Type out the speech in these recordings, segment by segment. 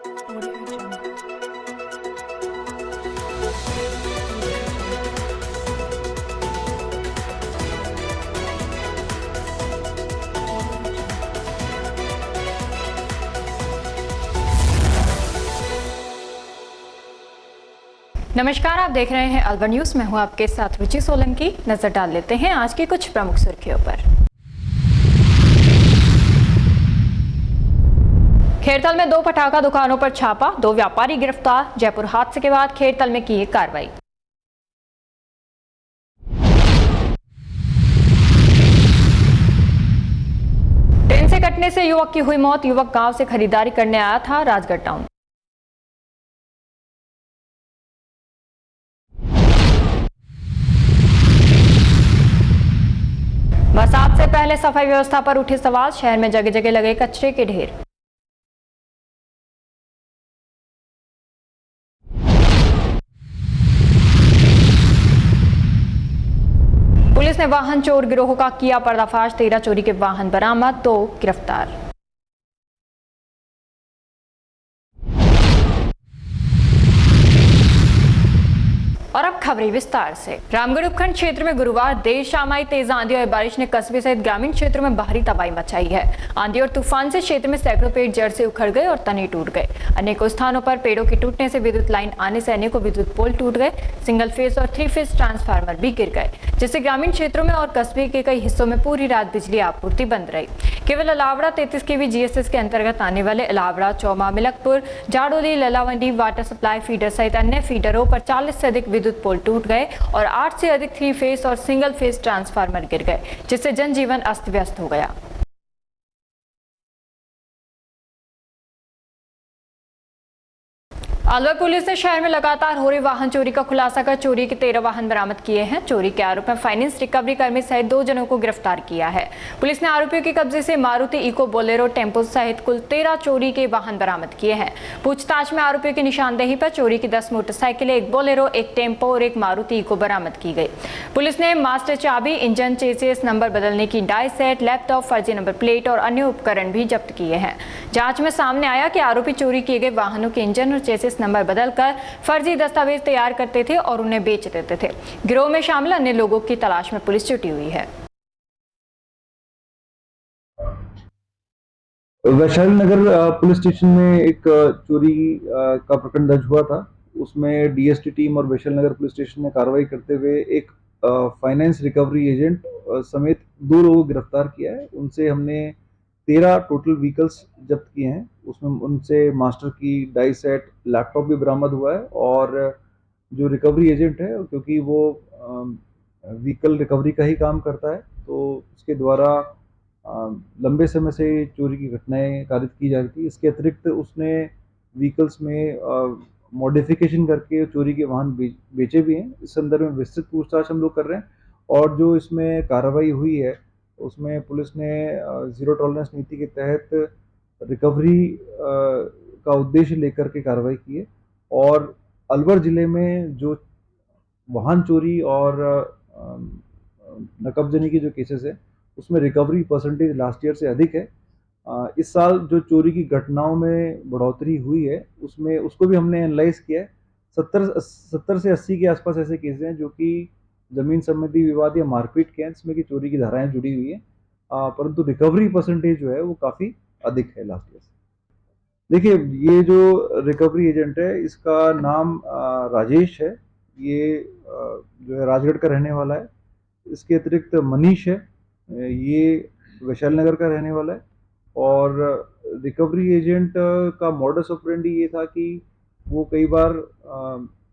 Audio Jungle. नमस्कार, आप देख रहे हैं अलवर न्यूज। मैं हूं आपके साथ रुचि सोलंकी। नजर डाल लेते हैं आज की कुछ प्रमुख सुर्खियों पर। खेरतल में 2 पटाखा दुकानों पर छापा, 2 व्यापारी गिरफ्तार। जयपुर हादसे के बाद खेरतल में की कार्रवाई। ट्रेन से कटने से युवक की हुई मौत। युवक गांव से खरीदारी करने आया था राजगढ़ टाउन। बरसात से पहले सफाई व्यवस्था पर उठे सवाल। शहर में जगह जगह लगे कचरे के ढेर। पुलिस ने वाहन चोर गिरोह का किया पर्दाफाश। 13 चोरी के वाहन बरामद, 2 गिरफ्तार। और अब खबरें विस्तार से। रामगढ़ उपखंड क्षेत्र में गुरुवार देर शाम आई तेज आंधी और बारिश ने कस्बे सहित ग्रामीण क्षेत्रों में भारी तबाही मचाई है। आंधी और तूफान से क्षेत्र में सैकड़ों पेड़ जड़ से उखड़ गए और तने टूट गए। अनेकों स्थानों पर पेड़ों के टूटने से विद्युत लाइन आने से अनेकों विद्युत पोल टूट गए। सिंगल फेज और 3 फेज ट्रांसफार्मर भी गिर गए, जिससे ग्रामीण क्षेत्रों में और कस्बे के कई हिस्सों में पूरी रात बिजली आपूर्ति बंद रही। केवल अलावड़ा 33 केवी जीएसएस के अंतर्गत आने वाले Alawada, Chauma, Milakpur, Jadoli, Lalawandi water supply feeder सहित अन्य फीडरों पर 40 से अधिक विद्युत पोल टूट गए और 8 से अधिक 3 फेज और सिंगल फेज ट्रांसफार्मर गिर गए, जिससे जनजीवन अस्त व्यस्त हो गया। अलवर पुलिस ने शहर में लगातार हो रही वाहन चोरी का खुलासा कर चोरी के 13 वाहन बरामद किए हैं। चोरी के आरोप में फाइनेंस रिकवरी कर्मी सहित 2 जनों को गिरफ्तार किया है। पुलिस ने आरोपियों के कब्जे से मारुति इको, बोलेरो, टेम्पो सहित कुल 13 चोरी के वाहन बरामद किए हैं। पूछताछ में आरोपियों की निशानदेही पर चोरी की 10 मोटरसाइकिलें, 1 बोलेरो, 1 टेम्पो और 1 मारुति इको बरामद की गई। पुलिस ने मास्टर चाबी, इंजन, चेसिस नंबर बदलने की डाई सेट, लैपटॉप, फर्जी नंबर प्लेट और अन्य उपकरण भी जब्त किए हैं। जांच में सामने आया कि आरोपी चोरी किए गए वाहनों के इंजन और चेसिस नंबर बदलकर फर्जी दस्तावेज तैयार करते थे और उन्हें बेच देते थे। गिरोह में शामिल अन्य लोगों की तलाश में पुलिस जुटी हुई है। वैशाली नगर पुलिस स्टेशन में एक चोरी का प्रकरण दर्ज हुआ था। उसमें डीएसटी टीम और वैशाली नगर पुलिस स्टेशन ने कार्रवाई करते हुए एक फाइनेंस रिकवरी एजेंट समेत 2 लोगों को गिरफ्तार किया है। उनसे हमने 13 टोटल व्हीकल्स जब्त किए हैं। उसमें उनसे मास्टर की, डाई सेट, लैपटॉप भी बरामद हुआ है। और जो रिकवरी एजेंट है, क्योंकि वो व्हीकल रिकवरी का ही काम करता है, तो उसके द्वारा लंबे समय से चोरी की घटनाएं कारित की जा रही थी। इसके अतिरिक्त उसने व्हीकल्स में मॉडिफिकेशन करके चोरी के वाहन बेचे भी हैं। इस संदर्भ में विस्तृत पूछताछ हम लोग कर रहे हैं। और जो इसमें कार्रवाई हुई है, उसमें पुलिस ने जीरो टॉलरेंस नीति के तहत रिकवरी का उद्देश्य लेकर के कार्रवाई की है। और अलवर जिले में जो वाहन चोरी और नकबजनी के जो केसेस है, उसमें रिकवरी परसेंटेज लास्ट ईयर से अधिक है। इस साल जो चोरी की घटनाओं में बढ़ोतरी हुई है, उसमें उसको भी हमने एनालाइज किया है। 70 से 80 के आसपास ऐसे केसेस हैं जो कि जमीन संबंधी विवाद या मारपीट के हैं, जिसमें कि चोरी की धाराएं जुड़ी हुई हैं। परंतु रिकवरी परसेंटेज जो है वो काफ़ी अधिक है लास्ट ईयर से। देखिए, ये जो रिकवरी एजेंट है, इसका नाम राजेश है। ये जो है राजगढ़ का रहने वाला है। इसके अतिरिक्त मनीष है, ये वैशाली नगर का रहने वाला है। और रिकवरी एजेंट का मॉडस ऑपरेंडी ये था कि वो कई बार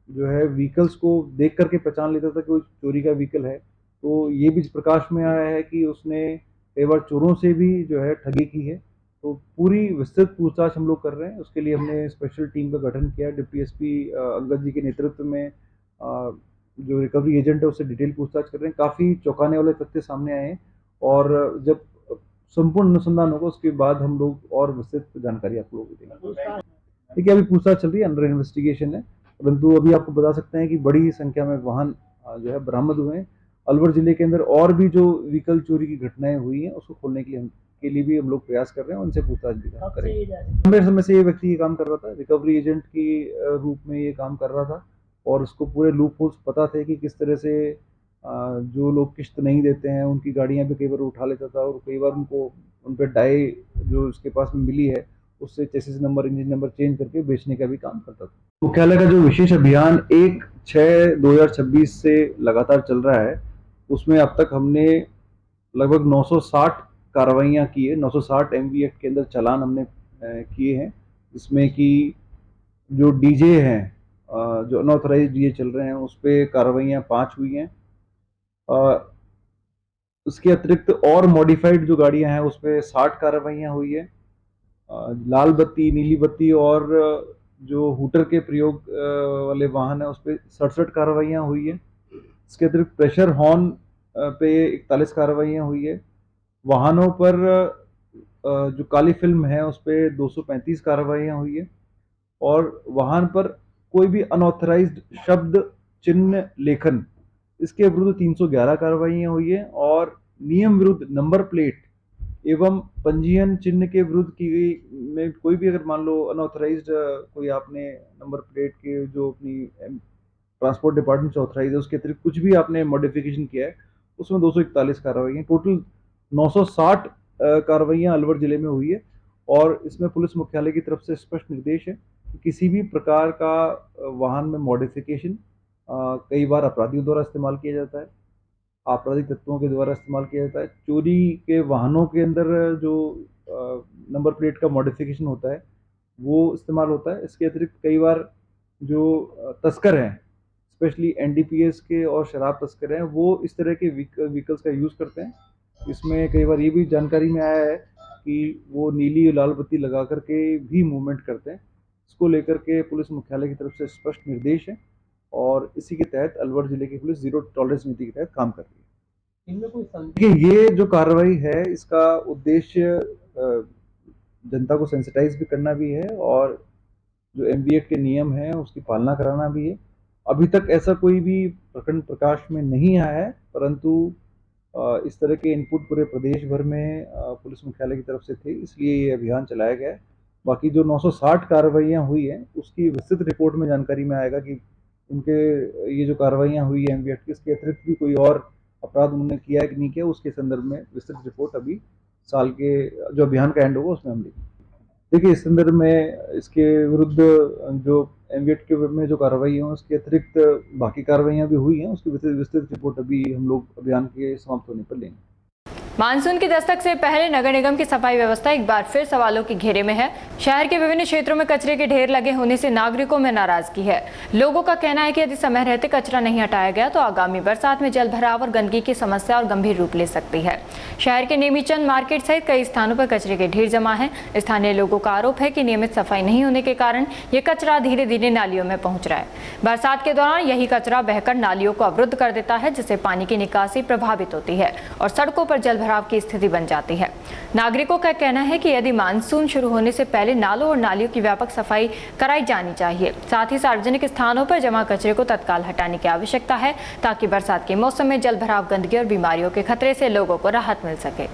जो है व्हीकल्स को देख करके पहचान लेता था कि वो चोरी का व्हीकल है। तो ये भी प्रकाश में आया है कि उसने कई बार चोरों से भी जो है ठगी की है। तो पूरी विस्तृत पूछताछ हम लोग कर रहे हैं। उसके लिए हमने स्पेशल टीम का गठन किया। डिप्टी एसपी अंगद जी के नेतृत्व में जो रिकवरी एजेंट है उससे डिटेल पूछताछ कर रहे हैं। काफ़ी चौंकाने वाले तथ्य सामने आए हैं। और जब संपूर्ण अनुसंधान होगा उसके बाद हम लोग और विस्तृत जानकारी आप लोगों को देंगे। देखिए, अभी पूछताछ चल रही है, अंडर इन्वेस्टिगेशन है। परंतु अभी आपको बता सकते हैं कि बड़ी संख्या में वाहन जो है बरामद हुए हैं। अलवर जिले के अंदर और भी जो व्हीकल चोरी की घटनाएं हुई हैं, उसको खोलने के लिए हम के लिए भी हम लोग प्रयास कर रहे हैं, उनसे पूछताछ भी करेंगे। लंबे समय से ये व्यक्ति ये काम कर रहा था, रिकवरी एजेंट की रूप में ये काम कर रहा था और उसको पूरे लूप होल्स पता थे कि किस तरह से जो लोग किश्त नहीं देते हैं उनकी गाड़ियां भी कई बार उठा लेता था और कई बार उनको उन पर डाई जो उसके पास में मिली है उससे chassis number, engine number change करके बेचने का भी काम करता था। मुख्यालय का जो विशेष अभियान 1/6/2026 से लगातार चल रहा है, उसमें अब तक हमने लगभग 960 कार्रवाइयाँ की है, 960 MV एक्ट के अंदर चालान हमने किए हैं, जिसमें कि जो डीजे हैं, जो अनऑथराइज्ड डीजे चल रहे हैं, उस पर कार्रवाइयाँ 5 हुई हैं। उसके अतिरिक्त और मॉडिफाइड जो गाड़ियां हैं उस पर 60 कार्रवाइयाँ हुई है। लाल बत्ती, नीली बत्ती और जो हूटर के प्रयोग वाले वाहन है उस पर 67 कार्रवाइयाँ हुई है। इसके अतिरिक्त प्रेशर हॉर्न पे 41 कार्रवाइयाँ हुई है। वाहनों पर जो काली फिल्म है उस पर 235 कार्रवाइयाँ हुई है और वाहन पर कोई भी अनऑथराइज्ड शब्द, चिन्ह, लेखन, इसके विरुद्ध 311 कार्रवाइयाँ हुई है और नियम विरुद्ध नंबर प्लेट एवं पंजीयन चिन्ह के विरुद्ध की गई में कोई भी अगर मान लो अनऑथराइज्ड कोई आपने नंबर प्लेट के जो अपनी ट्रांसपोर्ट डिपार्टमेंट से ऑथराइज है उसके अतिरिक्त कुछ भी आपने मॉडिफिकेशन किया है उसमें 241 कार्रवाइयाँ, टोटल 960 कार्रवाइयाँ अलवर जिले में हुई है। और इसमें पुलिस मुख्यालय की तरफ से स्पष्ट निर्देश है कि किसी भी प्रकार का वाहन में मॉडिफिकेशन कई बार अपराधियों द्वारा इस्तेमाल किया जाता है, आपराधिक तत्वों के द्वारा इस्तेमाल किया जाता है। चोरी के वाहनों के अंदर जो नंबर प्लेट का मॉडिफिकेशन होता है वो इस्तेमाल होता है। इसके अतिरिक्त कई बार जो तस्कर हैं, स्पेशली NDPS के और शराब तस्कर हैं, वो इस तरह के व्हीकल्स का यूज़ करते हैं। इसमें कई बार ये भी जानकारी में आया है कि वो नीली लाल बत्ती लगा करके भी मूवमेंट करते हैं। इसको लेकर के पुलिस मुख्यालय की तरफ से स्पष्ट निर्देश है और इसी के तहत अलवर जिले की पुलिस जीरो टॉलरेंस नीति के तहत काम कर रही है। इनमें कोई ये जो कार्रवाई है इसका उद्देश्य जनता को सेंसिटाइज भी करना भी है और जो MV एक्ट के नियम है उसकी पालना कराना भी है। अभी तक ऐसा कोई भी प्रकरण प्रकाश में नहीं आया है, परंतु इस तरह के इनपुट पूरे प्रदेश भर में पुलिस मुख्यालय की तरफ से थे, इसलिए ये अभियान चलाया गया है। बाकी जो 960 कार्रवाइयाँ हुई हैं उसकी विस्तृत रिपोर्ट में जानकारी में आएगा कि उनके ये जो कार्रवाइयाँ हुई है MV एक्ट की, इसके अतिरिक्त भी कोई और अपराध उन्होंने किया है कि नहीं किया, उसके संदर्भ में विस्तृत रिपोर्ट अभी साल के जो अभियान का एंड होगा उसमें हम लिखेंगे। देखिए, इस संदर्भ में इसके विरुद्ध जो MV एक्ट के में जो कार्रवाई है उसके अतिरिक्त बाकी कार्रवाइयाँ भी हुई हैं, उसकी विस्तृत रिपोर्ट अभी हम लोग अभियान के समाप्त होने पर लेंगे। मानसून की दस्तक से पहले नगर निगम की सफाई व्यवस्था एक बार फिर सवालों के घेरे में है। शहर के विभिन्न क्षेत्रों में कचरे के ढेर लगे होने से नागरिकों में नाराजगी है। लोगों का कहना है कि यदि समय रहते कचरा नहीं हटाया गया तो आगामी बरसात में जल भराव और गंदगी की समस्या और गंभीर रूप ले सकती है। शहर के नेमीचंद मार्केट सहित कई स्थानों पर कचरे के ढेर जमा है। स्थानीय लोगों का आरोप है कि नियमित सफाई नहीं होने के कारण ये कचरा धीरे धीरे नालियों में पहुंच रहा है। बरसात के दौरान यही कचरा बहकर नालियों को अवरुद्ध कर देता है, जिससे पानी की निकासी प्रभावित होती है और सड़कों पर जल भराव की स्थिति बन जाती है। नागरिकों का कहना है कि यदि मानसून शुरू होने से पहले नालों और नालियों की व्यापक सफाई कराई जानी चाहिए। साथ ही सार्वजनिक स्थानों पर जमा कचरे को तत्काल हटाने की आवश्यकता है ताकि बरसात के मौसम में जल भराव, गंदगी और बीमारियों के खतरे से लोगों को राहत मिल सके।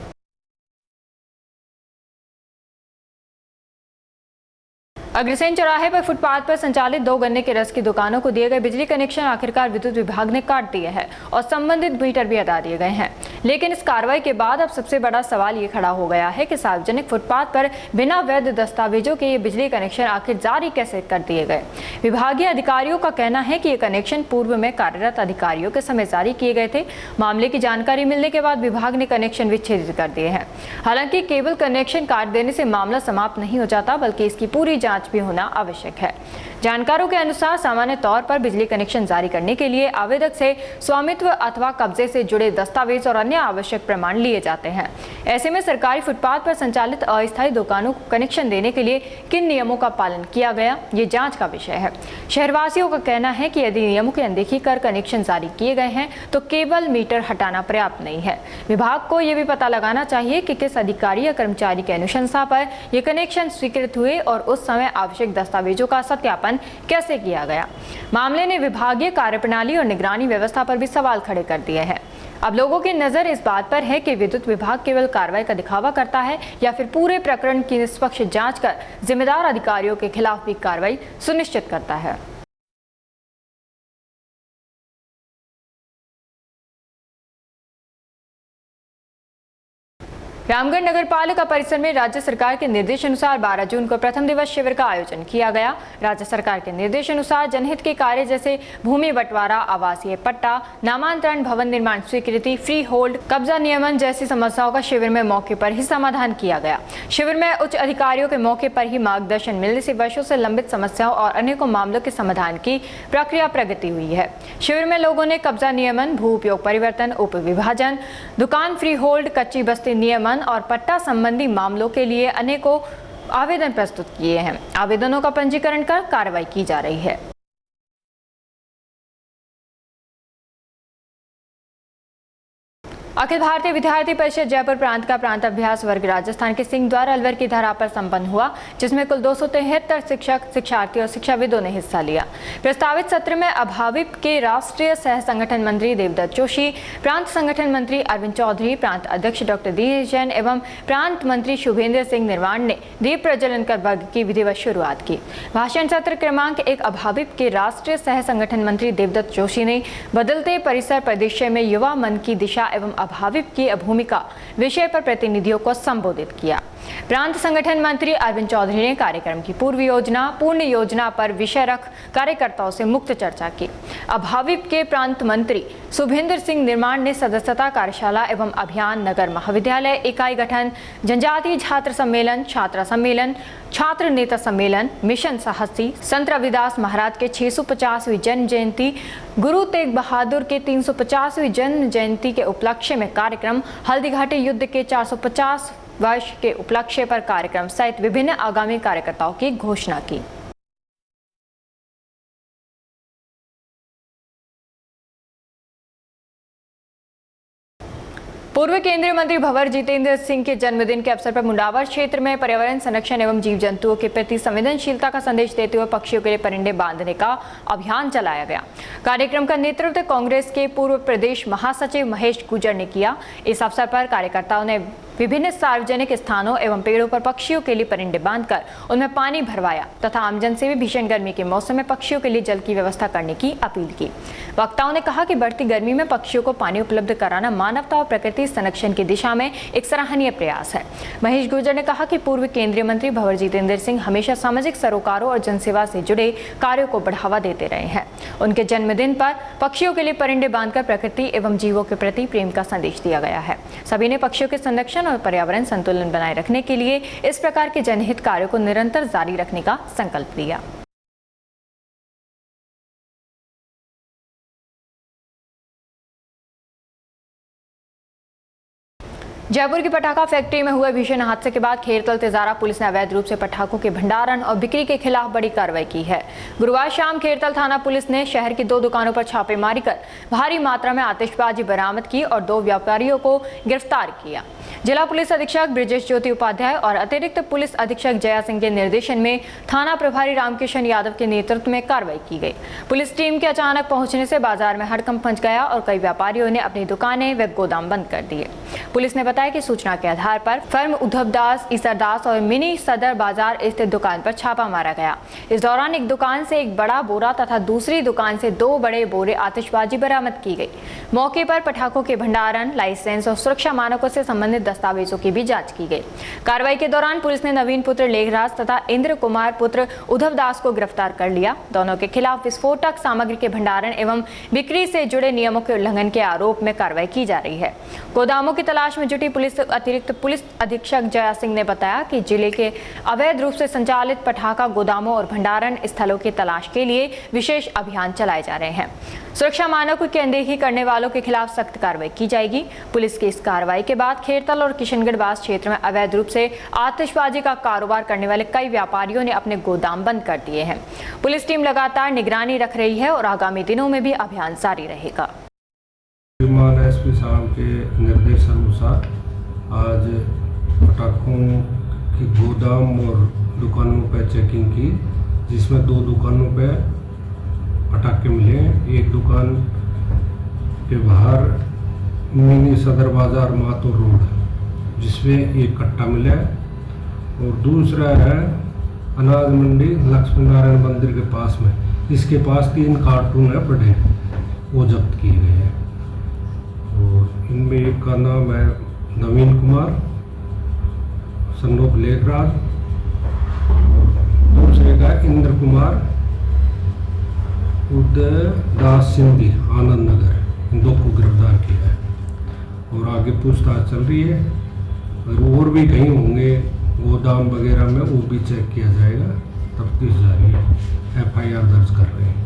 अग्रसेन चौराहे पर फुटपाथ पर संचालित 2 गन्ने के रस की दुकानों को दिए गए बिजली कनेक्शन आखिरकार विद्युत विभाग ने काट दिए हैं और संबंधित मीटर भी हटा दिए गए हैं। लेकिन इस कार्रवाई के बाद अब सबसे बड़ा सवाल ये खड़ा हो गया है कि सार्वजनिक फुटपाथ पर बिना वैध दस्तावेजों के ये बिजली कनेक्शन आखिर जारी कैसे कर दिए गए। विभागीय अधिकारियों का कहना है कि ये कनेक्शन पूर्व में कार्यरत अधिकारियों के समय जारी किए गए थे। मामले की जानकारी मिलने के बाद विभाग ने कनेक्शन विच्छेदित कर दिए हैं। हालांकि केवल कनेक्शन काट देने से मामला समाप्त नहीं हो जाता, बल्कि इसकी पूरी जांच भी होना आवश्यक है। जानकारों के अनुसार सामान्य तौर पर बिजली कनेक्शन जारी करने के लिए आवेदक से स्वामित्व अथवा कब्जे से जुड़े दस्तावेज और अन्य आवश्यक प्रमाण लिए जाते हैं। ऐसे में सरकारी फुटपाथ पर संचालित अस्थायी दुकानों को कनेक्शन देने के लिए किन नियमों का पालन किया गया, ये जांच का विषय है। शहरवासियों का कहना है कि यदि नियमों की अनदेखी कर कनेक्शन जारी किए गए हैं तो केवल मीटर हटाना पर्याप्त नहीं है। विभाग को यह भी पता लगाना चाहिए कि किस अधिकारी या कर्मचारी की अनुशंसा पर ये कनेक्शन स्वीकृत हुए और उस समय आवश्यक दस्तावेजों का सत्यापन कैसे किया गया। मामले ने विभागीय कार्यप्रणाली और निगरानी व्यवस्था पर भी सवाल खड़े कर दिए हैं। अब लोगों की नजर इस बात पर है कि विद्युत विभाग केवल कार्रवाई का दिखावा करता है या फिर पूरे प्रकरण की निष्पक्ष जांच कर जिम्मेदार अधिकारियों के खिलाफ भी कार्रवाई सुनिश्चित करता है। रामगढ़ नगर पालिका परिसर में राज्य सरकार के निर्देशानुसार 12 जून को प्रथम दिवस शिविर का आयोजन किया गया। राज्य सरकार के निर्देशानुसार जनहित के कार्य जैसे भूमि बंटवारा, आवासीय पट्टा, नामांतरण, भवन निर्माण स्वीकृति, फ्री होल्ड, कब्जा नियमन जैसी समस्याओं का शिविर में मौके पर ही समाधान किया गया। शिविर में उच्च अधिकारियों के मौके पर ही मार्गदर्शन मिलने से वर्षों से लंबित समस्याओं और अनेकों मामलों के समाधान की प्रक्रिया प्रगति हुई है। शिविर में लोगों ने कब्जा नियमन, भू उपयोग परिवर्तन, उप विभाजन, दुकान फ्री होल्ड, कच्ची बस्ती नियमन और पट्टा संबंधी मामलों के लिए अनेकों आवेदन प्रस्तुत किए हैं। आवेदनों का पंजीकरण कर कार्रवाई की जा रही है। अखिल भारतीय विद्यार्थी परिषद जयपुर प्रांत का प्रांत अभ्यास वर्ग राजस्थान के सिंहद्वार अलवर की धरा पर संपन्न हुआ, जिसमें कुल 273 शिक्षक, शिक्षार्थी और शिक्षाविदों ने हिस्सा लिया। प्रस्तावित सत्र में अभाविप के राष्ट्रीय सह संगठन मंत्री देवदत्त जोशी, प्रांत संगठन मंत्री अरविंद चौधरी, प्रांत अध्यक्ष डॉक्टर दिनेश जैन एवं प्रांत मंत्री शुभेंद्र सिंह निर्वाण ने दीप प्रज्वलन कर वर्ग की विधिवत शुरुआत की। भाषण सत्र क्रमांक 1 अभाविप के राष्ट्रीय सह संगठन मंत्री देवदत्त जोशी ने बदलते परिसर परिदृश्य में युवा मन की दिशा एवं अभाविप की भूमिका विषय पर प्रतिनिधियों को संबोधित किया। प्रांत संगठन मंत्री अरविंद चौधरी ने कार्यक्रम की पूर्व योजना, पूर्ण योजना पर विषय रख कार्यकर्ताओं से मुक्त चर्चा की। अभाविप के प्रांत मंत्री शुभेंद्र सिंह निर्माण ने सदस्यता कार्यशाला एवं अभियान, नगर महाविद्यालय इकाई गठन, जनजातीय छात्र सम्मेलन, छात्रा सम्मेलन, छात्र नेता सम्मेलन, मिशन साहसी, संत रविदास महाराज के 650वीं जन्म जयंती, गुरु तेग बहादुर के 350वीं जन्म जयंती के उपलक्ष्य में कार्यक्रम, हल्दीघाटी युद्ध के 450 वर्ष के उपलक्ष्य पर कार्यक्रम सहित विभिन्न आगामी कार्यक्रमों की घोषणा की। पूर्व केंद्रीय मंत्री भंवर जितेंद्र सिंह के जन्मदिन के अवसर पर मुंडावर क्षेत्र में पर्यावरण संरक्षण एवं जीव जंतुओं के प्रति संवेदनशीलता का संदेश देते हुए पक्षियों के लिए परिंदे बांधने का अभियान चलाया गया। कार्यक्रम का नेतृत्व कांग्रेस के पूर्व प्रदेश महासचिव महेश गुर्जर ने किया। इस अवसर पर कार्यकर्ताओं ने विभिन्न सार्वजनिक स्थानों एवं पेड़ों पर पक्षियों के लिए परिंदे बांधकर उनमें पानी भरवाया तथा आमजन से भी भीषण गर्मी के मौसम में पक्षियों के लिए जल की व्यवस्था करने की अपील की। वक्ताओं ने कहा कि बढ़ती गर्मी में पक्षियों को पानी उपलब्ध कराना मानवता और प्रकृति संरक्षण की दिशा में एक सराहनीय प्रयास है। महेश गुर्जर ने कहा कि पूर्व केंद्रीय मंत्री भंवर जितेंद्र सिंह हमेशा सामाजिक सरोकारों और जनसेवा से जुड़े कार्यों को बढ़ावा देते रहे हैं। उनके जन्मदिन पर पक्षियों के लिए परिंदे बांधकर प्रकृति एवं जीवों के प्रति प्रेम का संदेश दिया गया है। सभी ने पक्षियों के संरक्षण और पर्यावरण संतुलन बनाए रखने के लिए इस प्रकार के जनहित कार्यों को निरंतर जारी रखने का संकल्प लिया। जयपुर की पटाखा फैक्ट्री में हुए भीषण हादसे के बाद खेरतल तेजारा पुलिस ने अवैध रूप से पटाखों के भंडारण और बिक्री के खिलाफ बड़ी कार्रवाई की है। गुरुवार शाम खेरतल थाना पुलिस ने शहर की 2 दुकानों पर छापेमारी कर भारी मात्रा में आतिशबाजी बरामद की और 2 व्यापारियों को गिरफ्तार किया। जिला पुलिस अधीक्षक ब्रिजेश ज्योति उपाध्याय और अतिरिक्त पुलिस अधीक्षक जया सिंह के निर्देशन में थाना प्रभारी रामकिशन यादव के नेतृत्व में कार्रवाई की गई। पुलिस टीम के अचानक पहुंचने से बाजार में हड़कंप मच गया और कई व्यापारियों ने अपनी दुकानें व गोदाम बंद कर दिए। पुलिस ने बताया कि सूचना के आधार पर फर्म उद्धवदास, ईसरदास और मिनी सदर बाजार स्थित दुकान पर छापा मारा गया। इस दौरान एक दुकान से एक बड़ा बोरा तथा दूसरी दुकान से 2 बड़े बोरे आतिशबाजी बरामद की गई। मौके पर पटाखों के भंडारण, लाइसेंस और सुरक्षा मानकों से संबंधित दस्तावेजों की भी जांच की गई। कार्रवाई के दौरान पुलिस ने नवीन पुत्र लेखराज तथा इंद्र कुमार पुत्र उद्धवदास को गिरफ्तार कर लिया। दोनों के खिलाफ विस्फोटक सामग्री के भंडारण एवं बिक्री से जुड़े नियमों के उल्लंघन के आरोप में कार्रवाई की जा रही है। गोदामों की तलाश में जुटी पुलिस अतिरिक्त पुलिस अधीक्षक जया सिंह ने बताया कि जिले के अवैध रूप से संचालित पटाखा गोदामों और भंडारण स्थलों की तलाश के लिए विशेष अभियान चलाए जा रहे हैं। सुरक्षा मानकों की अनदेखी करने वालों के खिलाफ सख्त कार्रवाई की जाएगी। पुलिस की इस कार्रवाई के बाद खेरतल और किशनगढ़ बास क्षेत्र में अवैध रूप से आतिशबाजी का कारोबार करने वाले कई व्यापारियों ने अपने गोदाम बंद कर दिए हैं। पुलिस टीम लगातार निगरानी रख रही है और आगामी दिनों में भी अभियान जारी रहेगा। एसपी साहब के निर्देशानुसार आज पटाखों की गोदाम और दुकानों पर चेकिंग की, जिसमें 2 दुकानों पे पटाखे मिले। एक दुकान के बाहर मिनी सदर बाजार मातो रोड, जिसमें एक कट्टा मिला है, और दूसरा है अनाज मंडी लक्ष्मी नारायण मंदिर के पास में, इसके पास 3 कार्टून है बड़े, वो जब्त किए गए हैं। और इनमें एक का नाम है नवीन कुमार सन्नोप लेखराज, दूसरे का इंद्र कुमार उदय दास सिंधी आनंद नगर, इन 2 को गिरफ्तार किया है और आगे पूछताछ चल रही है। और भी कहीं होंगे गोदाम वगैरह में, वो भी चेक किया जाएगा, तफ्तीश जारी है, FIR दर्ज कर रहे हैं।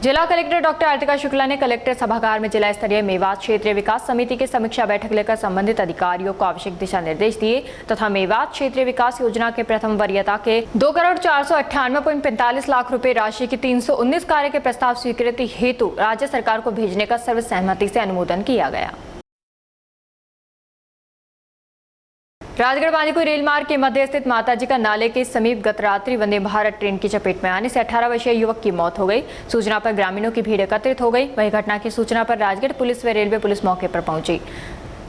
जिला कलेक्टर डॉक्टर आरतिका शुक्ला ने कलेक्टर सभागार में जिला स्तरीय मेवात क्षेत्रीय विकास समिति की समीक्षा बैठक लेकर संबंधित अधिकारियों को आवश्यक दिशा निर्देश दिए तथा मेवात क्षेत्रीय विकास योजना के प्रथम वरीयता के 2,498.45 लाख रुपए राशि की 319 कार्य के प्रस्ताव स्वीकृति हेतु राज्य सरकार को भेजने का सर्वसहमति से अनुमोदन किया गया। राजगढ़ बांदीकुई रेल मार्ग के मध्य स्थित माताजी का नाले के समीप गत रात्रि वंदे भारत ट्रेन की चपेट में आने से 18 वर्षीय युवक की मौत हो गई। सूचना पर ग्रामीणों की भीड़ एकत्रित हो गई। वहीं घटना की सूचना पर राजगढ़ पुलिस व रेलवे पुलिस मौके पर पहुंची,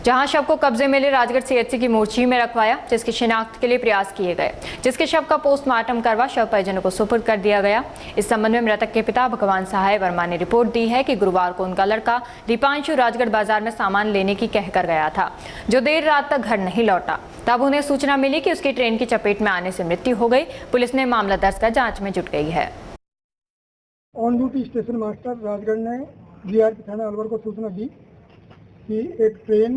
जहां शव को कब्जे में ले राजगढ़ CHC की मोर्ची में रखवाया, जिसकी शिनाख्त के लिए प्रयास किए गए, जिसके शव का पोस्टमार्टम करवा शव परिजनों को सुपुर्द कर दिया गया। इस संबंध में मृतक के पिता भगवान सहाय वर्मा ने रिपोर्ट दी है कि गुरुवार को उनका लड़का दीपांशु राजगढ़ बाजार में सामान लेने की कहकर गया था, जो देर रात तक घर नहीं लौटा। तब उन्हें सूचना मिली कि उसकी ट्रेन की चपेट में आने से मृत्यु हो गई। पुलिस ने मामला दर्ज कर जाँच में जुट गई है। On duty station master Rajgarh ने GRP थाना अलवर को सूचना दी कि एक ट्रेन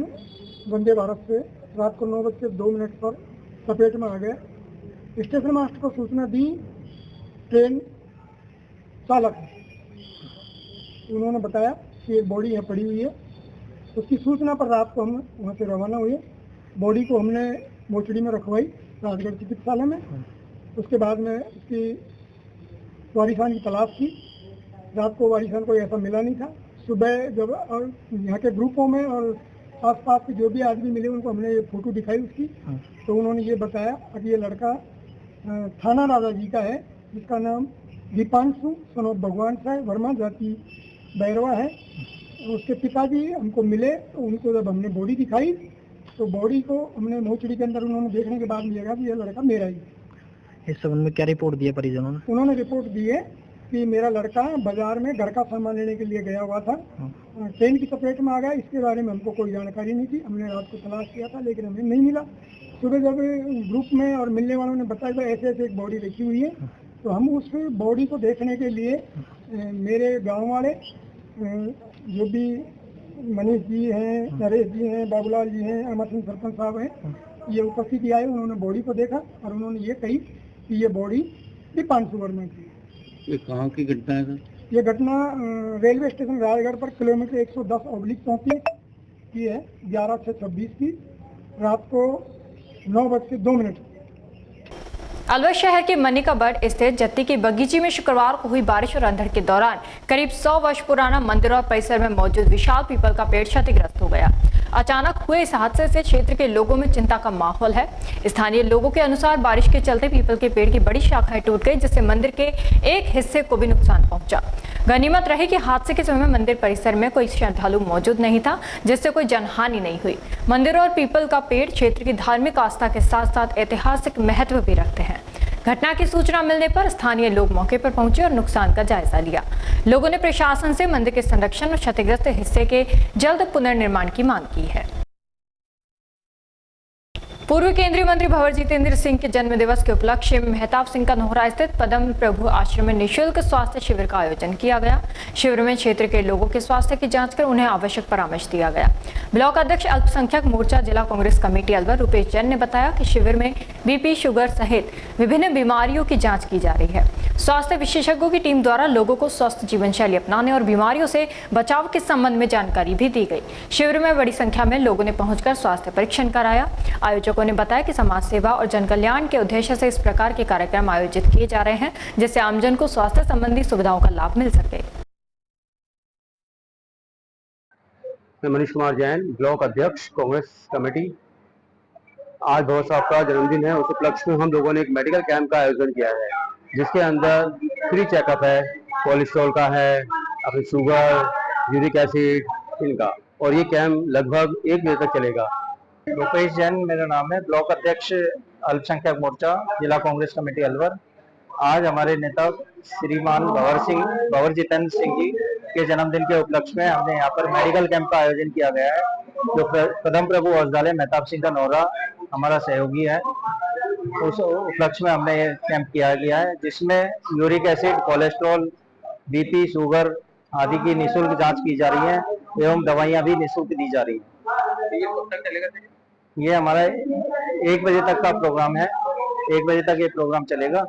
वंदे भारत से रात को 9:02 पर चपेट में आ गया। स्टेशन मास्टर को सूचना दी ट्रेन चालक, उन्होंने बताया कि एक बॉडी यहाँ पड़ी हुई है। उसकी सूचना पर रात को हम वहाँ से रवाना हुए। बॉडी को हमने मोचड़ी में रखवाई राजगढ़ चिकित्सालय में। उसके बाद में उसकी वारिसान की तलाश की। रात को वारिसान कोई ऐसा मिला नहीं था। सुबह जब यहाँ के ग्रुपों में और आसपास के जो भी आदमी मिले उनको हमने ये फोटो दिखाई उसकी, तो उन्होंने ये बताया कि ये लड़का थाना राजा जी का है, जिसका नाम दीपांशु सनोप भगवान साहब वर्मा, जाति बैरवा है। उसके पिताजी हमको मिले, तो उनको जब हमने बॉडी दिखाई तो बॉडी को हमने मोचड़ी के अंदर उन्होंने देखने के बाद लिया कि यह लड़का मेरा ही है। इस संबंध में क्या रिपोर्ट दी है परिजनों ने? उन्होंने रिपोर्ट दी है कि मेरा लड़का बाजार में घर का सामान लेने के लिए गया हुआ था, ट्रेन की चपेट में आ गया। इसके बारे में हमको कोई जानकारी नहीं थी। हमने रात को तलाश किया था लेकिन हमें नहीं मिला। सुबह जब ग्रुप में और मिलने वालों ने बताया ऐसे ऐसे एक बॉडी रखी हुई है, तो हम उस बॉडी को देखने के लिए मेरे गाँव वाले जो भी मनीष जी हैं, नरेश जी हैं, बाबूलाल जी हैं, अमर सिंह सरपंच साहब हैं, ये उपस्थिति आए। उन्होंने बॉडी को देखा और उन्होंने ये कही कि ये बॉडी दीपांशु वर्मा की। ये कहाँ की घटना है सर? ये घटना रेलवे स्टेशन राजगढ़ पर किलोमीटर 110/34 की है, 11/6/26 की, रात को 9:02। अलवर शहर के मनिकाबड़ स्थित जत्ती की बगीची में शुक्रवार को हुई बारिश और अंधड़ के दौरान करीब 100 वर्ष पुराना मंदिर और परिसर में मौजूद विशाल पीपल का पेड़ क्षतिग्रस्त हो गया। अचानक हुए इस हादसे से क्षेत्र के लोगों में चिंता का माहौल है। स्थानीय लोगों के अनुसार बारिश के चलते पीपल के पेड़ की बड़ी शाखाएं टूट गई, जिससे मंदिर के एक हिस्से को भी नुकसान पहुंचा। गनीमत रही कि हादसे के समय मंदिर परिसर में कोई श्रद्धालु मौजूद नहीं था, जिससे कोई जनहानि नहीं हुई। मंदिर और पीपल का पेड़ क्षेत्र की धार्मिक आस्था के साथ साथ ऐतिहासिक महत्व भी रखते हैं। घटना की सूचना मिलने पर स्थानीय लोग मौके पर पहुंचे और नुकसान का जायजा लिया। लोगों ने प्रशासन से मंदिर के संरक्षण और क्षतिग्रस्त हिस्से के जल्द पुनर्निर्माण की मांग की है। पूर्व केंद्रीय मंत्री भंवर जितेंद्र सिंह के जन्म दिवस के उपलक्ष्य में मेहताब सिंह का नोहरा स्थित पद्म प्रभु आश्रम में निःशुल्क स्वास्थ्य शिविर का आयोजन किया गया। शिविर में क्षेत्र के लोगों के स्वास्थ्य की जांच कर उन्हें आवश्यक परामर्श दिया गया। ब्लॉक अध्यक्ष अल्पसंख्यक मोर्चा जिला कांग्रेस कमेटी अलवर रुपेश जैन ने बताया कि शिविर में BP, शुगर सहित विभिन्न बीमारियों की जाँच की जा रही है। स्वास्थ्य विशेषज्ञों की टीम द्वारा लोगों को स्वस्थ जीवन शैली अपनाने और बीमारियों से बचाव के संबंध में जानकारी भी दी गई। शिविर में बड़ी संख्या में लोगों ने पहुंचकर स्वास्थ्य परीक्षण कराया। आयोजकों ने बताया कि समाज सेवा और जन कल्याण के उद्देश्य से इस प्रकार के कार्यक्रम आयोजित किए जा रहे हैं, जिससे आमजन को स्वास्थ्य संबंधी सुविधाओं का लाभ मिल सके। मैं मनीष कुमार जैन, ब्लॉक अध्यक्ष कांग्रेस कमेटी। आज भंवर साहब का जन्मदिन है, उस उपलक्ष्य में हम लोगों ने एक मेडिकल कैंप का आयोजन किया है, जिसके अंदर फ्री चेकअप है, कोलेस्ट्रॉल का है, अपनी शुगर, यूरिक एसिड इनका, और ये कैंप लगभग 1 बजे तक चलेगा। रुपेश जैन मेरा नाम है, ब्लॉक अध्यक्ष अल्पसंख्यक मोर्चा जिला कांग्रेस कमेटी अलवर। आज हमारे नेता श्रीमान भंवर जितेंद्र सिंह जी के जन्मदिन के उपलक्ष्य में हमने यहाँ पर मेडिकल कैंप का आयोजन किया गया है, जो कदम प्रभु औषधालय मेहताब सिंह का नौरा हमारा सहयोगी है। उस उपलक्ष्य में हमने ये कैंप किया गया है, जिसमें uric acid, cholesterol, BP, sugar आदि की निःशुल्क जांच की जा रही है एवं दवाइयां भी निःशुल्क दी जा रही है। ये कब तक चलेगा? ये हमारा 1 बजे तक का प्रोग्राम है, 1 बजे तक ये प्रोग्राम चलेगा।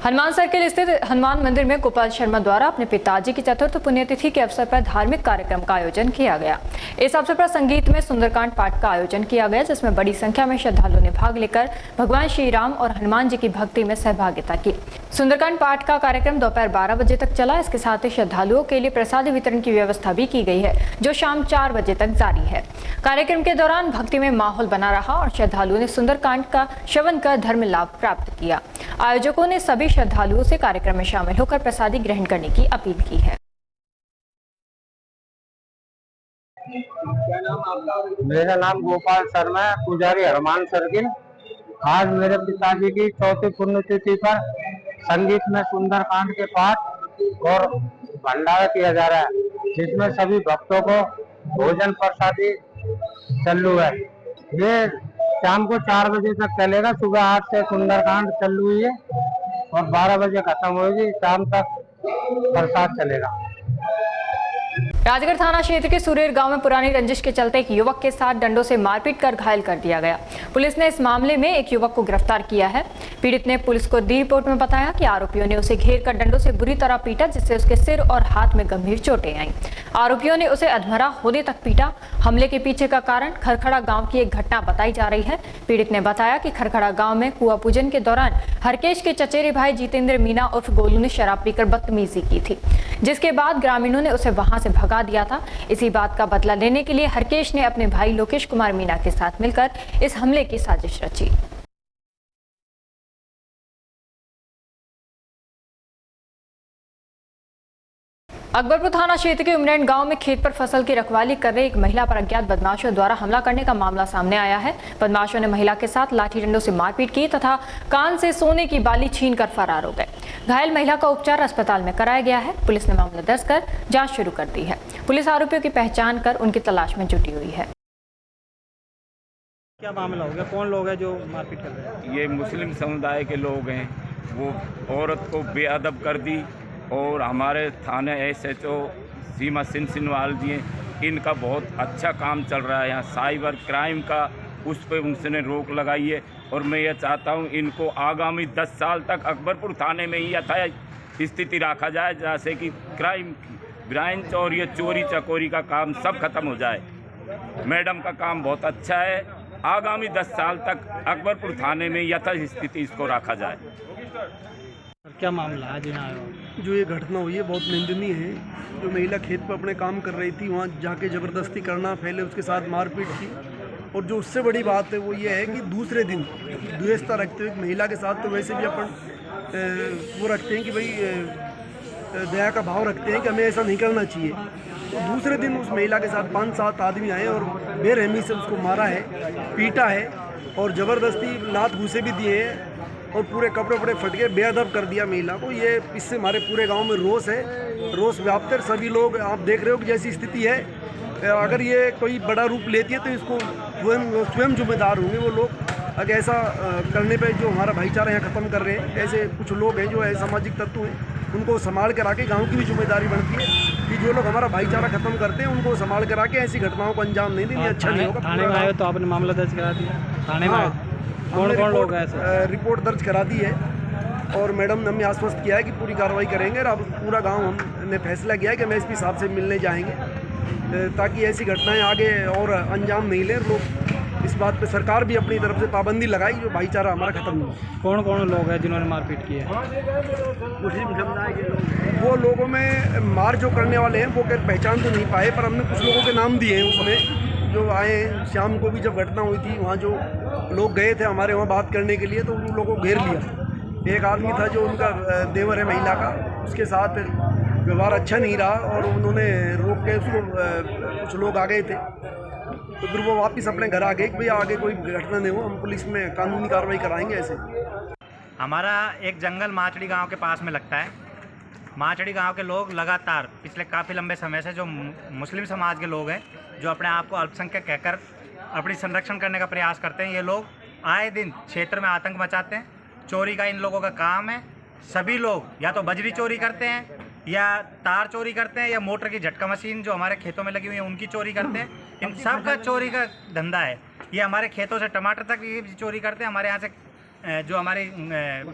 हनुमान सर्किल स्थित हनुमान मंदिर में गोपाल शर्मा द्वारा अपने पिताजी की चतुर्थ पुण्यतिथि के अवसर पर धार्मिक कार्यक्रम का आयोजन किया गया। इस अवसर पर संगीत में सुंदरकांड पाठ का आयोजन किया गया, जिसमें बड़ी संख्या में श्रद्धालुओं ने भाग लेकर भगवान श्री राम और हनुमान जी की भक्ति में सहभागिता की। सुंदरकांड पाठ का कार्यक्रम दोपहर 12 बजे तक चला। इसके साथ ही श्रद्धालुओं के लिए प्रसाद वितरण की व्यवस्था भी की गई है, जो शाम 4 बजे तक जारी है। कार्यक्रम के दौरान भक्ति में माहौल बना रहा और श्रद्धालुओं ने सुंदरकांड का श्रवण कर धर्म लाभ प्राप्त किया। आयोजकों ने सभी श्रद्धालुओं से कार्यक्रम में शामिल होकर प्रसादी ग्रहण करने की अपील की है। क्या नाम आपका? मेरा नाम गोपाल शर्मा है, पुजारी हनुमान सर्किल। आज मेरे पिताजी की चौथी पुण्यतिथि पर संगीत में सुंदरकांड के पाठ और भंडारा किया जा रहा है, जिसमें सभी भक्तों को भोजन प्रसादी चालू है। ये शाम को 4 बजे तक चलेगा। सुबह 8 से सुंदरकांड चालू हुई है और 12 बजे खत्म होगी। शाम तक प्रसाद चलेगा। राजगढ़ थाना क्षेत्र के सुरेर गांव में पुरानी रंजिश के चलते एक युवक के साथ डंडों से मारपीट कर घायल कर दिया गया। पुलिस ने इस मामले में एक युवक को गिरफ्तार किया है। पीड़ित ने पुलिस को दी रिपोर्ट में बताया कि आरोपियों ने उसे घेर कर डंडों से बुरी तरह पीटा, जिससे उसके सिर और हाथ में गंभीर चोटें आईं। आरोपियों ने उसे अधमरा होने तक पीटा। हमले के पीछे का कारण खरखड़ा गाँव की एक घटना बताई जा रही है। पीड़ित ने बताया कि खरखड़ा गाँव में कुआं पूजन के दौरान हरकेश के चचेरे भाई जितेंद्र मीना उर्फ गोलू ने शराब पीकर बदतमीजी की थी, जिसके बाद ग्रामीणों ने उसे वहां से भगा दिया था। इसी बात का बदला लेने के लिए हरकेश ने अपने भाई लोकेश कुमार मीना के साथ मिलकर इस हमले की साजिश रची। अकबरपुर थाना क्षेत्र के उमरेंड गांव में खेत पर फसल की रखवाली कर रही एक महिला पर अज्ञात बदमाशों द्वारा हमला करने का मामला सामने आया है। बदमाशों ने महिला के साथ लाठी डंडों से मारपीट की तथा कान से सोने की बाली छीनकर फरार हो गए। घायल महिला का उपचार अस्पताल में कराया गया है। पुलिस ने मामला दर्ज कर जांच शुरू कर दी है। पुलिस आरोपियों की पहचान कर उनकी तलाश में जुटी हुई है। क्या मामला हो गया? कौन लोग हैं जो मारपीट कर रहे हैं? ये मुस्लिम समुदाय के लोग हैं। वो औरत को बेअदब कर दी और हमारे थाने SHO सीमा सिनवाल जी हैं, इनका बहुत अच्छा काम चल रहा है यहाँ साइबर क्राइम का, उस पर उनसे रोक लगाई है। और मैं ये चाहता हूँ इनको आगामी 10 साल तक अकबरपुर थाने में ही यथावत स्थिति रखा जाए, जैसे कि क्राइम ब्रांच और ये चोरी चकोरी का काम सब खत्म हो जाए। मैडम का काम बहुत अच्छा है। आगामी 10 साल तक अकबरपुर थाने में यथावत स्थिति इसको रखा जाए। क्या मामला है? जी जो ये घटना हुई है बहुत निंदनीय है। जो महिला खेत पर अपने काम कर रही थी, वहाँ जाके ज़बरदस्ती करना, पहले उसके साथ मारपीट की। और जो उससे बड़ी बात है वो ये है कि दूसरे दिन द्वेषता रखते हुए महिला के साथ, तो वैसे भी अपन वो रखते हैं कि भाई दया का भाव रखते हैं कि हमें ऐसा नहीं करना चाहिए। तो दूसरे दिन उस महिला के साथ 5-7 आदमी आए और बेरहमी से उसको मारा है, पीटा है और ज़बरदस्ती लात घूसे भी दिए हैं और पूरे कपड़े वपड़े फट के बेअदब कर दिया महिला को। ये इससे हमारे पूरे गांव में रोष है, रोष व्याप्त है। सभी लोग आप देख रहे हो कि जैसी स्थिति है, अगर ये कोई बड़ा रूप लेती है तो इसको स्वयं जिम्मेदार होंगे वो लोग। अगर ऐसा करने पे जो हमारा भाईचारा यहाँ ख़त्म कर रहे हैं, ऐसे कुछ लोग हैं जो सामाजिक तत्व हैं, उनको संभाल कर आके गाँव की भी जिम्मेदारी बनती है कि जो लोग हमारा भाईचारा ख़त्म करते हैं उनको संभाल कर आके ऐसी घटनाओं को अंजाम नहीं देनी। अच्छा नहीं होगा। थाने में आए तो आपने मामला दर्ज करा दिया? थाने में कौन लोग हैं? रिपोर्ट दर्ज करा दी है और मैडम ने हमें आश्वस्त किया है कि पूरी कार्रवाई करेंगे। और अब पूरा गांव हमने फैसला किया है कि हम SP साहब से मिलने जाएंगे, ताकि ऐसी घटनाएं आगे और अंजाम नहीं लें लोग। इस बात पे सरकार भी अपनी तरफ से पाबंदी लगाई, जो भाईचारा हमारा खत्म नहीं हो। कौन कौन लोग हैं जिन्होंने मारपीट की है? मुस्लिम समुदाय के लोग। वो लोगों में मार जो करने वाले हैं वो पहचान तो नहीं पाए, पर हमने कुछ लोगों के नाम दिए हैं उसमें जो आए। शाम को भी जब घटना हुई थी, वहाँ जो लोग गए थे हमारे वहाँ बात करने के लिए, तो उन लोगों को घेर लिया। एक आदमी था जो उनका देवर है महिला का, उसके साथ व्यवहार अच्छा नहीं रहा और उन्होंने रोक के उसको कुछ लोग आ गए थे, तो फिर वो वापस अपने घर आ गए कि भैया आगे कोई घटना नहीं हो, हम पुलिस में कानूनी कार्रवाई कराएंगे। ऐसे हमारा एक जंगल माचड़ी गांव के पास में लगता है। माचड़ी गांव के लोग लगातार पिछले काफ़ी लंबे समय से जो मुस्लिम समाज के लोग हैं, जो अपने आप को अल्पसंख्यक कहकर अपनी संरक्षण करने का प्रयास करते हैं, ये लोग आए दिन क्षेत्र में आतंक मचाते हैं। चोरी का इन लोगों का काम है। सभी लोग या तो बजरी चोरी करते हैं, या तार चोरी करते हैं, या मोटर की झटका मशीन जो हमारे खेतों में लगी हुई है उनकी चोरी करते हैं। इन सब का चोरी का धंधा है। ये हमारे खेतों से टमाटर तक भी चोरी करते हैं। हमारे यहाँ से जो हमारी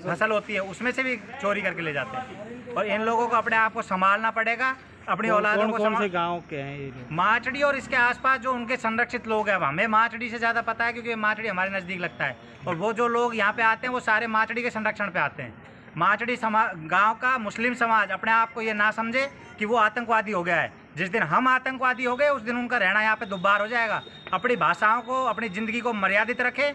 फसल होती है उसमें से भी चोरी करके ले जाते हैं। और इन लोगों को अपने आप को संभालना पड़ेगा, अपनी औलादों को। कौन से गाँव के हैं ये? माचड़ी और इसके आसपास जो उनके संरक्षित लोग हैं, हमें माचड़ी से ज़्यादा पता है क्योंकि माचड़ी हमारे नज़दीक लगता है। और वो जो लोग यहाँ पे आते हैं वो सारे माचड़ी के संरक्षण पे आते हैं। माचड़ी गांव का मुस्लिम समाज अपने आप को ये ना समझे कि वो आतंकवादी हो गया है। जिस दिन हम आतंकवादी हो गए उस दिन उनका रहना यहाँ पे दुब्बार हो जाएगा। अपनी भाषाओं को, अपनी ज़िंदगी को मर्यादित रखें।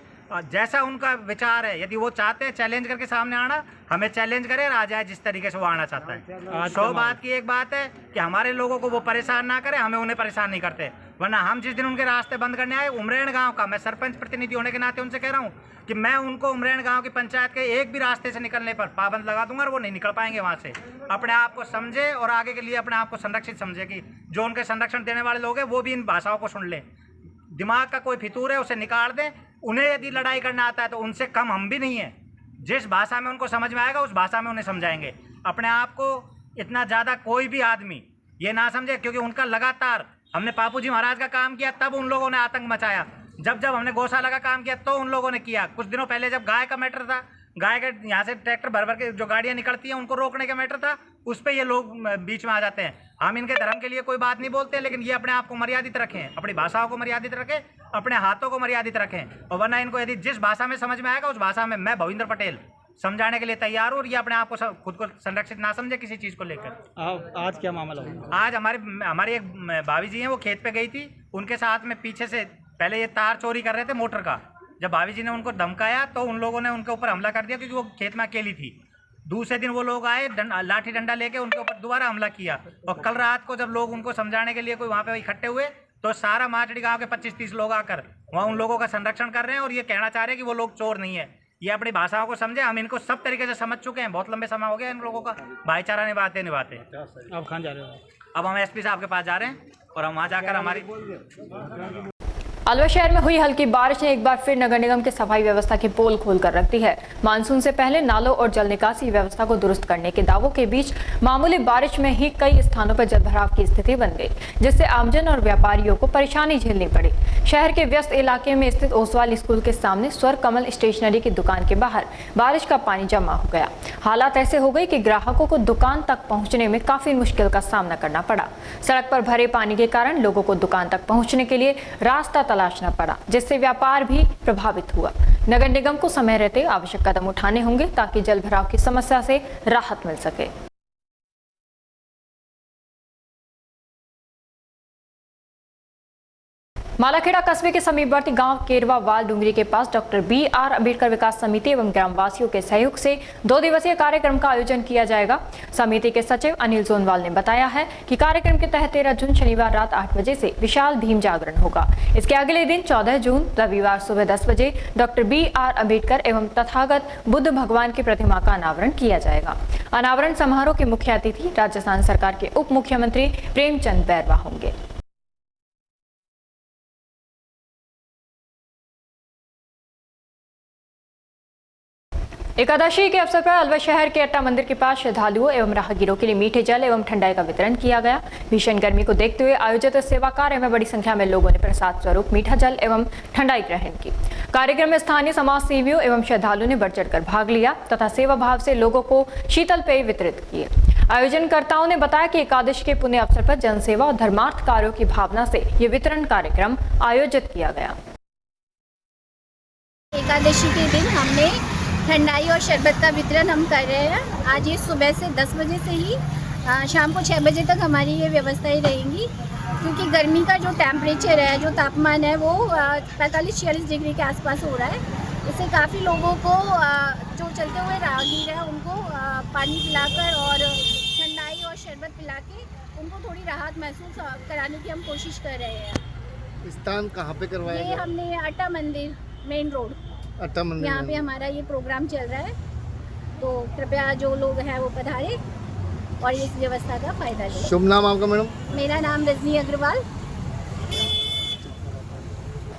जैसा उनका विचार है, यदि वो चाहते हैं चैलेंज करके सामने आना, हमें चैलेंज करे और आ जाए जिस तरीके से वो आना चाहता है। 100 बात की एक बात है कि हमारे लोगों को वो परेशान ना करे, हमें उन्हें परेशान नहीं करते। वरना हम जिस दिन उनके रास्ते बंद करने आए, उमरेण गांव का मैं सरपंच प्रतिनिधि होने के नाते उनसे कह रहा हूँ कि मैं उनको उमरेण गांव की पंचायत के एक भी रास्ते से निकलने पर पाबंद लगा दूंगा और वो नहीं निकल पाएंगे वहाँ से। अपने आप को समझे और आगे के लिए अपने आप को संरक्षित समझे कि जो उनके संरक्षण देने वाले लोग हैं वो भी इन भाषाओं को सुन लें। दिमाग का कोई फितूर है उसे निकाल दें। उन्हें यदि लड़ाई करना आता है तो उनसे कम हम भी नहीं हैं। जिस भाषा में उनको समझ में आएगा उस भाषा में उन्हें समझाएंगे। अपने आप को इतना ज़्यादा कोई भी आदमी ये ना समझे, क्योंकि उनका लगातार हमने बापू जी महाराज का काम किया तब उन लोगों ने आतंक मचाया। जब हमने गौशाला का काम किया तो उन लोगों ने किया। कुछ दिनों पहले जब गाय का मैटर था, गाय के यहाँ से ट्रैक्टर भर भर के जो गाड़ियाँ निकलती हैं उनको रोकने का मैटर था, उस पर ये लोग बीच में आ जाते हैं। हम इनके धर्म के लिए कोई बात नहीं बोलते, लेकिन ये अपने आप को मर्यादित रखें, अपनी भाषाओं को मर्यादित रखें, अपने हाथों को मर्यादित रखें। और वरना इनको यदि जिस भाषा में समझ में आएगा उस भाषा में मैं भविंदर पटेल समझाने के लिए तैयार हूँ। और ये अपने आप को खुद को संरक्षित ना समझे किसी चीज़ को लेकर। आज क्या मामला हुआ? आज हमारी एक भाभी जी हैं, वो खेत पे गई थी। उनके साथ में पीछे से पहले ये तार चोरी कर रहे थे मोटर का। जब भाभी जी ने उनको धमकाया तो उन लोगों ने उनके ऊपर हमला कर दिया, क्योंकि वो खेत में अकेली थी। दूसरे दिन वो लोग आए लाठी डंडा लेके उनके ऊपर दोबारा हमला किया। और कल रात को जब लोग उनको समझाने के लिए कोई वहाँ पे इकट्ठे हुए तो सारा माचड़ी गांव के 25-30 लोग आकर वहाँ उन लोगों का संरक्षण कर रहे हैं और ये कहना चाह रहे हैं कि वो लोग चोर नहीं है। ये अपनी भाषाओं को समझे। हम इनको सब तरीके से समझ चुके हैं, बहुत लंबे समय हो गया इन लोगों का भाईचारा निभाते। अब कहाँ जा रहे हो? अब हम एसपी साहब के पास जा रहे हैं और हम वहाँ जाकर हमारी अलवर शहर में हुई हल्की बारिश ने एक बार फिर नगर निगम की सफाई व्यवस्था की पोल खोलकर रख दी है। मानसून से पहले नालों और जल निकासी व्यवस्था को दुरुस्त करने के दावों के बीच मामूली बारिश में ही कई स्थानों पर जलभराव की स्थिति बन गई, जिससे आमजन और व्यापारियों को परेशानी झेलनी पड़ी। शहर के व्यस्त इलाके में स्थित ओसवाल स्कूल के सामने स्वर कमल स्टेशनरी की दुकान के बाहर बारिश का पानी जमा हो गया। हालात ऐसे हो गए कि ग्राहकों को दुकान तक पहुंचने में काफी मुश्किल का सामना करना पड़ा। सड़क पर भरे पानी के कारण लोगों को दुकान तक पहुंचने के लिए रास्ता तलाशना पड़ा, जिससे व्यापार भी प्रभावित हुआ। नगर निगम को समय रहते आवश्यक कदम उठाने होंगे ताकि जलभराव की समस्या से राहत मिल सके। मालाखेड़ा कस्बे के समीपवर्ती गांव केरवा वाल डूंगरी के पास डॉक्टर BR अम्बेडकर विकास समिति एवं ग्रामवासियों के सहयोग से 2 दिवसीय कार्यक्रम का आयोजन किया जाएगा। समिति के सचिव अनिल सोनवाल ने बताया है कि कार्यक्रम के तहत 13 जून शनिवार रात 8 बजे से विशाल भीम जागरण होगा। इसके अगले दिन 14 जून रविवार सुबह 10 बजे डॉक्टर BR अम्बेडकर एवं तथागत बुद्ध भगवान की प्रतिमा का अनावरण किया जाएगा। अनावरण समारोह के मुख्य अतिथि राजस्थान सरकार के उप मुख्यमंत्री प्रेमचंद बैरवा होंगे। एकादशी के अवसर पर अलवर शहर के अट्टा मंदिर के पास श्रद्धालुओं एवं राहगीरों के लिए मीठे जल एवं ठंडाई का वितरण किया गया। भीषण गर्मी को देखते हुए आयोजित सेवा कार्य में बड़ी संख्या में लोगों ने प्रसाद स्वरूप मीठा जल एवं ठंडाई ग्रहण की। कार्यक्रम में स्थानीय समाज सेवियों एवं श्रद्धालुओं ने बढ़ चढ़कर भाग लिया तथा सेवा भाव से लोगों को शीतल पेय वितरित किए। आयोजनकर्ताओं ने बताया कि एकादशी के पुण्य अवसर पर जनसेवा और धर्मार्थ कार्यों की भावना से ये वितरण कार्यक्रम आयोजित किया गया। एकादशी के दिन हमने ठंडाई और शरबत का वितरण हम कर रहे हैं। आज ये सुबह से 10 बजे से ही शाम को 6 बजे तक हमारी ये व्यवस्थाएं रहेंगी, क्योंकि गर्मी का जो टेम्परेचर है, जो तापमान है वो 45-46 डिग्री के आसपास हो रहा है। इससे काफ़ी लोगों को जो चलते हुए राहगीर हैं उनको पानी पिलाकर और ठंडाई और शरबत पिला के उनको थोड़ी राहत महसूस कराने की हम कोशिश कर रहे हैं। स्थान कहाँ पे करवाया ये हमने अट्टा मंदिर मेन रोड अट्टा मंदिर यहाँ पे हमारा ये प्रोग्राम चल रहा है, तो कृपया जो लोग हैं वो पधारे और इस व्यवस्था का फायदा लें। शुभ नाम आपका मैडम? मेरा नाम रजनी अग्रवाल।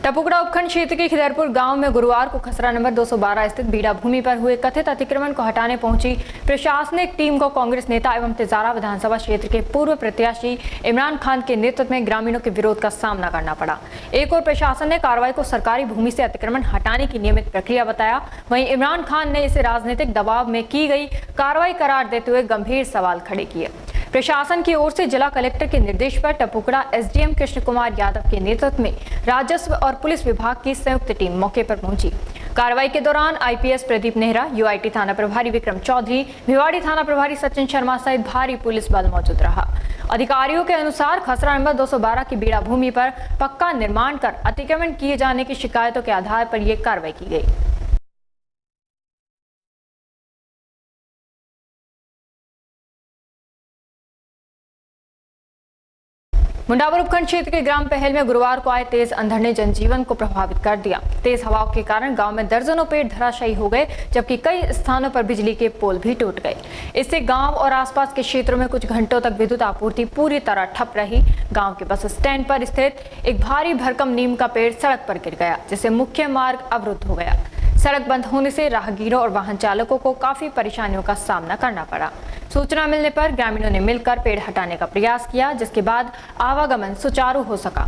टपुकड़ा उपखंड क्षेत्र के खिदरपुर गांव में गुरुवार को खसरा नंबर 212 स्थित बीड़ा भूमि पर हुए कथित अतिक्रमण को हटाने पहुंची प्रशासनिक टीम को कांग्रेस नेता एवं तिजारा विधानसभा क्षेत्र के पूर्व प्रत्याशी इमरान खान के नेतृत्व में ग्रामीणों के विरोध का सामना करना पड़ा। एक और प्रशासन ने कार्रवाई को सरकारी भूमि से अतिक्रमण हटाने की नियमित प्रक्रिया बताया, वहीं इमरान खान ने इसे राजनीतिक दबाव में की गई कार्रवाई करार देते हुए गंभीर सवाल खड़े किए। प्रशासन की ओर से जिला कलेक्टर के निर्देश पर टपुकड़ा एसडीएम कृष्ण कुमार यादव के नेतृत्व में राजस्व और पुलिस विभाग की संयुक्त टीम मौके पर पहुंची। कार्रवाई के दौरान आईपीएस प्रदीप नेहरा, यूआईटी थाना प्रभारी विक्रम चौधरी, भिवाड़ी थाना प्रभारी सचिन शर्मा सहित भारी पुलिस बल मौजूद रहा। अधिकारियों के अनुसार खसरा नंबर 212 की बीड़ा भूमि पर पक्का निर्माण कर अतिक्रमण किए जाने की शिकायतों के आधार पर यह कार्रवाई की गई। मुंडावर उपखंड क्षेत्र के ग्राम पहल में गुरुवार को आए तेज अंधड़ ने जनजीवन को प्रभावित कर दिया। तेज हवाओं के कारण गांव में दर्जनों पेड़ धराशायी हो गए, जबकि कई स्थानों पर बिजली के पोल भी टूट गए। इससे गांव और आसपास के क्षेत्रों में कुछ घंटों तक विद्युत आपूर्ति पूरी तरह ठप रही। गांव के बस स्टैंड पर स्थित एक भारी भरकम नीम का पेड़ सड़क पर गिर गया, जिससे मुख्य मार्ग अवरुद्ध हो गया। सड़क बंद होने से राहगीरों और वाहन चालकों को काफी परेशानियों का सामना करना पड़ा। सूचना मिलने पर ग्रामीणों ने मिलकर पेड़ हटाने का प्रयास किया, जिसके बाद आवागमन सुचारू हो सका।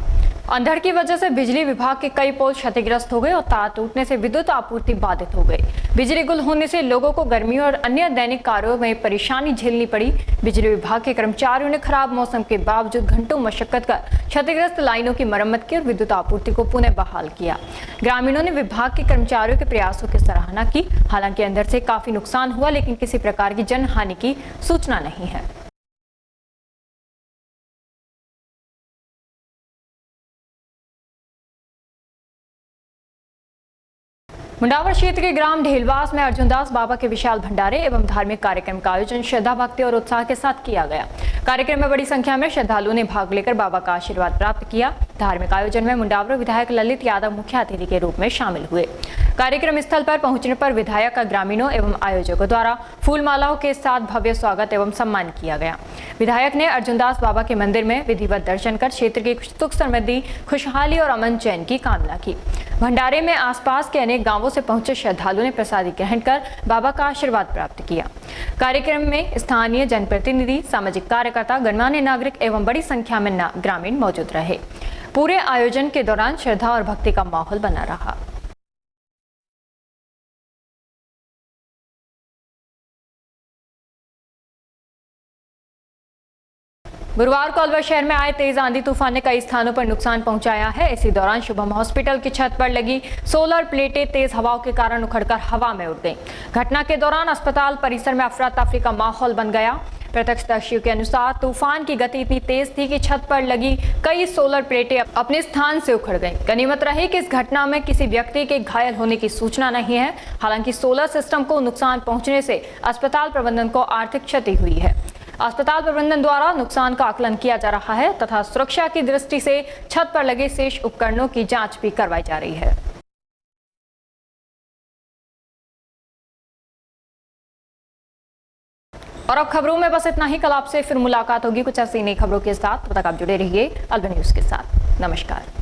अंधड़ की वजह से बिजली विभाग के कई पोल क्षतिग्रस्त हो गए और तार टूटने से विद्युत आपूर्ति बाधित हो गई। बिजली गुल होने से लोगों को गर्मी और अन्य दैनिक कार्यों में परेशानी झेलनी पड़ी। बिजली विभाग के कर्मचारियों ने खराब मौसम के बावजूद घंटों मशक्कत कर क्षतिग्रस्त लाइनों की मरम्मत की और विद्युत आपूर्ति को पुनः बहाल किया। ग्रामीणों ने विभाग के कर्मचारियों के प्रयासों की सराहना की। हालांकि अंधड़ से काफी नुकसान हुआ, लेकिन किसी प्रकार की जनहानि की सूचना नहीं है। मुंडावर क्षेत्र के ग्राम ढेलवास में अर्जुनदास बाबा के विशाल भंडारे एवं धार्मिक कार्यक्रम का आयोजन श्रद्धा, भक्ति और उत्साह के साथ किया गया। कार्यक्रम में बड़ी संख्या में श्रद्धालुओं ने भाग लेकर बाबा का आशीर्वाद प्राप्त किया। धार्मिक आयोजन में मुंडावर विधायक ललित यादव मुख्य अतिथि के रूप में शामिल हुए। कार्यक्रम स्थल पर पहुंचने पर विधायक का ग्रामीणों एवं आयोजकों द्वारा फूल मालाओं के साथ भव्य स्वागत एवं सम्मान किया गया। विधायक ने अर्जुनदास बाबा के मंदिर में विधिवत दर्शन कर क्षेत्र की सुख समृद्धि, खुशहाली और अमन चैन की कामना की। भंडारे में आसपास के अनेक गांवों से पहुंचे श्रद्धालुओं ने प्रसादी ग्रहण कर बाबा का आशीर्वाद प्राप्त किया। कार्यक्रम में स्थानीय जनप्रतिनिधि, सामाजिक कार्यकर्ता, गणमान्य नागरिक एवं बड़ी संख्या में ग्रामीण मौजूद रहे। पूरे आयोजन के दौरान श्रद्धा और भक्ति का माहौल बना रहा। गुरुवार को अलवर शहर में आए तेज आंधी तूफान ने कई स्थानों पर नुकसान पहुंचाया है। इसी दौरान शुभम हॉस्पिटल की छत पर लगी सोलर प्लेटें तेज हवाओं के कारण उखड़कर हवा में उड़ गईं। घटना के दौरान अस्पताल परिसर में अफरा तफरी का माहौल बन गया। प्रत्यक्षदर्शियों के अनुसार तूफान की गति इतनी तेज थी कि छत पर लगी कई सोलर प्लेटें अपने स्थान से उखड़ गईं। गनीमत रही कि इस घटना में किसी व्यक्ति के घायल होने की सूचना नहीं है। हालांकि सोलर सिस्टम को नुकसान पहुंचने से अस्पताल प्रबंधन को आर्थिक क्षति हुई है। अस्पताल प्रबंधन द्वारा नुकसान का आकलन किया जा रहा है तथा सुरक्षा की दृष्टि से छत पर लगे शेष उपकरणों की जांच भी करवाई जा रही है। और अब खबरों में बस इतना ही। कल आपसे फिर मुलाकात होगी कुछ ऐसी नई खबरों के साथ। तब तक आप जुड़े रहिए अलवर न्यूज के साथ। नमस्कार।